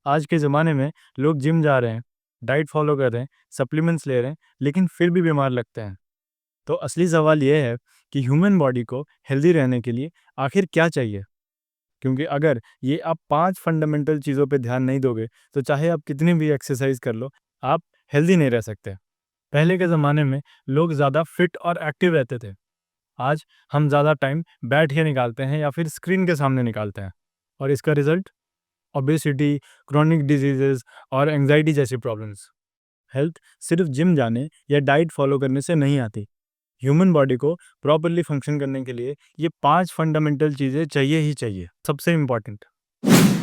आज के ज़माने में लोग जिम जा रहे हैं, डाइट फॉलो कर रहे हैं, सप्लीमेंट्स ले रहे हैं, लेकिन फिर भी बीमार लगते हैं। तो असली सवाल ये है कि ह्यूमन बॉडी को हेल्दी रहने के लिए आखिर क्या चाहिए? क्योंकि अगर ये आप 5 फंडामेंटल चीज़ों पे ध्यान नहीं दोगे, तो चाहे आप कितनी भी एक्सरसाइज कर लो, आप हेल्दी नहीं रह सकते। पहले के ज़माने में लोग ज़्यादा फिट और एक्टिव रहते थे। आज हम ज़्यादा टाइम बैठ के निकालते हैं या फिर स्क्रीन के सामने निकालते हैं। और इसका रिज़ल्ट ओबेसिटी, क्रोनिक डिजीज़ेज़ और एंग्जायटी जैसी प्रॉब्लम्स। हेल्थ सिर्फ जिम जाने या डाइट फॉलो करने से नहीं आती। ह्यूमन बॉडी को प्रॉपर्ली फंक्शन करने के लिए ये 5 फंडामेंटल चीज़ें चाहिए ही चाहिए। सबसे इम्पॉर्टेंट,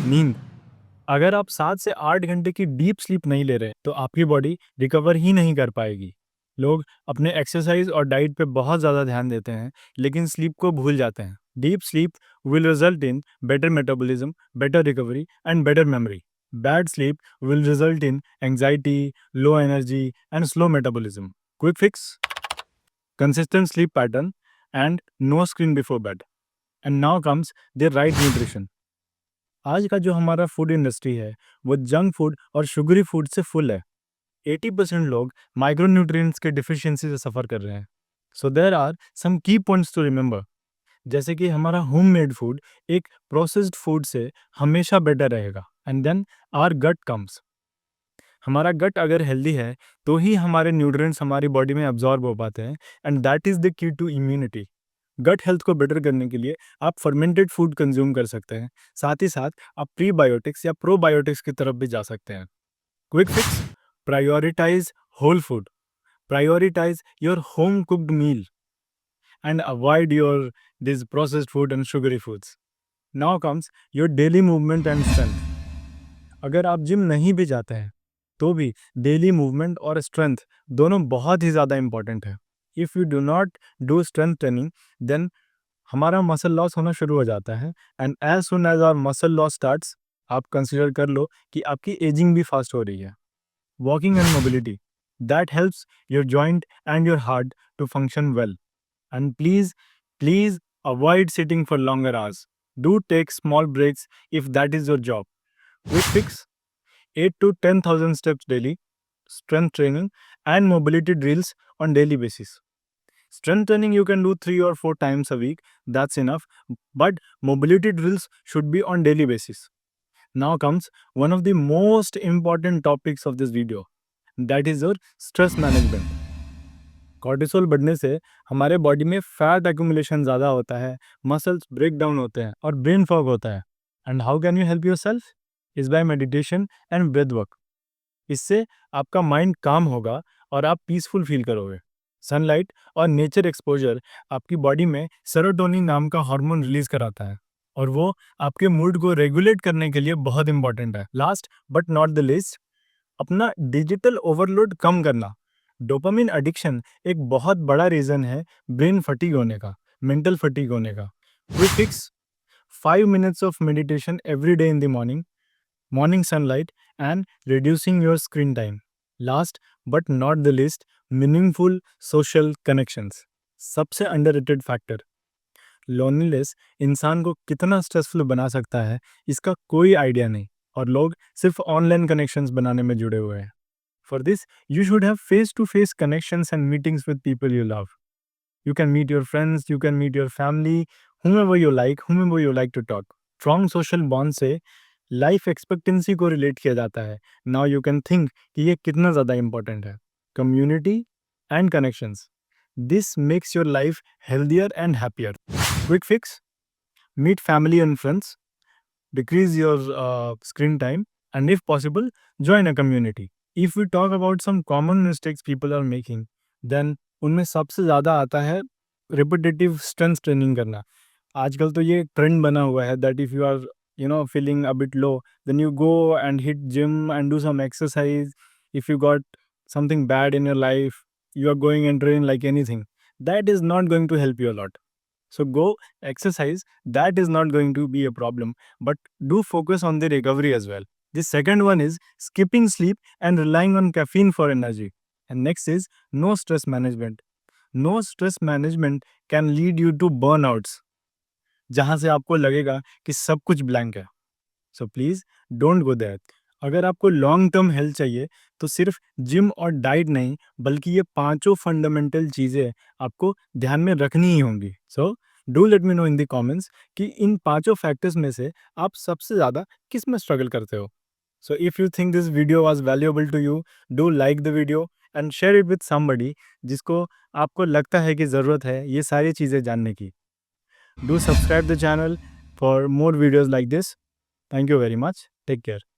नींद। अगर आप 7 से 8 घंटे की डीप स्लीप नहीं ले रहे, तो आपकी बॉडी रिकवर ही नहीं कर पाएगी। लोग अपने एक्सरसाइज और डाइट पे बहुत ज़्यादा ध्यान देते हैं, लेकिन स्लीप को भूल जाते हैं। Deep sleep will result in better metabolism, better recovery and better memory. Bad sleep will result in anxiety, low energy, and slow metabolism. Quick fix: consistent sleep pattern and no screen before bed. And now comes the right nutrition. आज का जो हमारा food industry है, वो junk food और sugary food से full है। 80% लोग माइक्रोन्यूट्रिएंट्स के डिफिशियंसी से सफ़र कर रहे हैं। सो देयर आर सम की पॉइंट्स टू रिमेंबर। जैसे कि हमारा होममेड फूड एक प्रोसेस्ड फूड से हमेशा बेटर रहेगा। And then our gut comes. हमारा गट अगर हेल्दी है, तो ही हमारे न्यूट्रिएंट्स हमारी बॉडी में अब्जॉर्ब हो पाते हैं, and that is the key to immunity. Gut health को बेटर करने के लिए आप फर्मेंटेड फूड कंज्यूम कर सकते हैं। साथ ही साथ आप प्रीबायोटिक्स या प्रोबायोटिक्स की तरफ भी जा सकते हैं। Quick fix: prioritise whole food, prioritise your home cooked meal and avoid your this processed food and sugary foods. Now comes your daily movement and strength. अगर आप जिम नहीं भी जाते हैं, तो भी डेली मूवमेंट और स्ट्रेंथ दोनों बहुत ही ज़्यादा इंपॉर्टेंट है। If you do not do strength training, then हमारा मसल लॉस होना शुरू हो जाता है, and as soon as our muscle loss starts, आप कंसिडर कर लो कि आपकी एजिंग भी फास्ट हो रही है। Walking and mobility, that helps your joint and your heart to function well. And please avoid sitting for longer hours. Do take small breaks if that is your job. Quick fix: 8 to 10,000 steps daily, strength training, and mobility drills on daily basis. Strength training you can do 3 or 4 times a week, that's enough, but mobility drills should be on daily basis. Now comes one of the most important topics of this video, that is your stress management. Cortisol बढ़ने से हमारे body में fat accumulation ज़्यादा होता है, muscles break down होते हैं और ब्रेन फॉग होता है। And how can you help yourself? Is by meditation and breath work. इससे आपका माइंड काम होगा और आप पीसफुल फील करोगे। सनलाइट और नेचर एक्सपोजर आपकी बॉडी में सेरोटोनिन नाम का हार्मोन रिलीज कराता है, और वो आपके मूड को रेगुलेट करने के लिए बहुत इंपॉर्टेंट है। Last but not the list, अपना डिजिटल ओवरलोड कम करना। डोपामिन एडिक्शन एक बहुत बड़ा रीज़न है ब्रेन फटीग होने का, मेंटल फटीग होने का। Quick fix: 5 minutes of meditation every day in the morning sunlight, and reducing your screen time. Last but not the least, meaningful social connections. सबसे underrated factor, loneliness इंसान को कितना stressful बना सकता है, इसका कोई आइडिया नहीं, और लोग सिर्फ ऑनलाइन कनेक्शंस बनाने में जुड़े हुए हैं। For this, you should have face-to-face connections and meetings with people you love. You can meet your friends, you can meet your family, whomever you like to talk. Strong social bond से life expectancy को relate किया जाता है। Now you can think कि ये कितना ज़्यादा important है। Community and connections, this makes your life healthier and happier. Quick fix: meet family and friends, decrease your screen time, and if possible, join a community. If we talk about some common mistakes people are making, then उनमें सबसे ज़्यादा आता है repetitive strength training करना। आजकल तो ये trend बना हुआ है that if you are feeling a bit low, then you go and hit gym and do some exercise. If you got something bad in your life, you are going and train like anything. That is not going to help you a lot. So go exercise, that is not going to be a problem, but do focus on the recovery as well. The second one is skipping sleep and relying on caffeine for energy. And next is no stress management. No stress management can lead you to burnouts, जहाँ से आपको लगेगा कि सब कुछ blank है। So please don't go there. अगर आपको लॉन्ग टर्म हेल्थ चाहिए तो सिर्फ जिम और डाइट नहीं बल्कि ये पांचों फंडामेंटल चीज़ें आपको ध्यान में रखनी ही होंगी। So do let me know in the comments कि इन पांचों फैक्टर्स में से आप सबसे ज़्यादा किस में स्ट्रगल करते हो। So if you think this video was valuable to you, do like the video and share it with somebody जिसको आपको लगता है कि ज़रूरत है ये सारी चीज़ें जानने की। Do subscribe the channel for more videos like this. Thank you very much. Take care.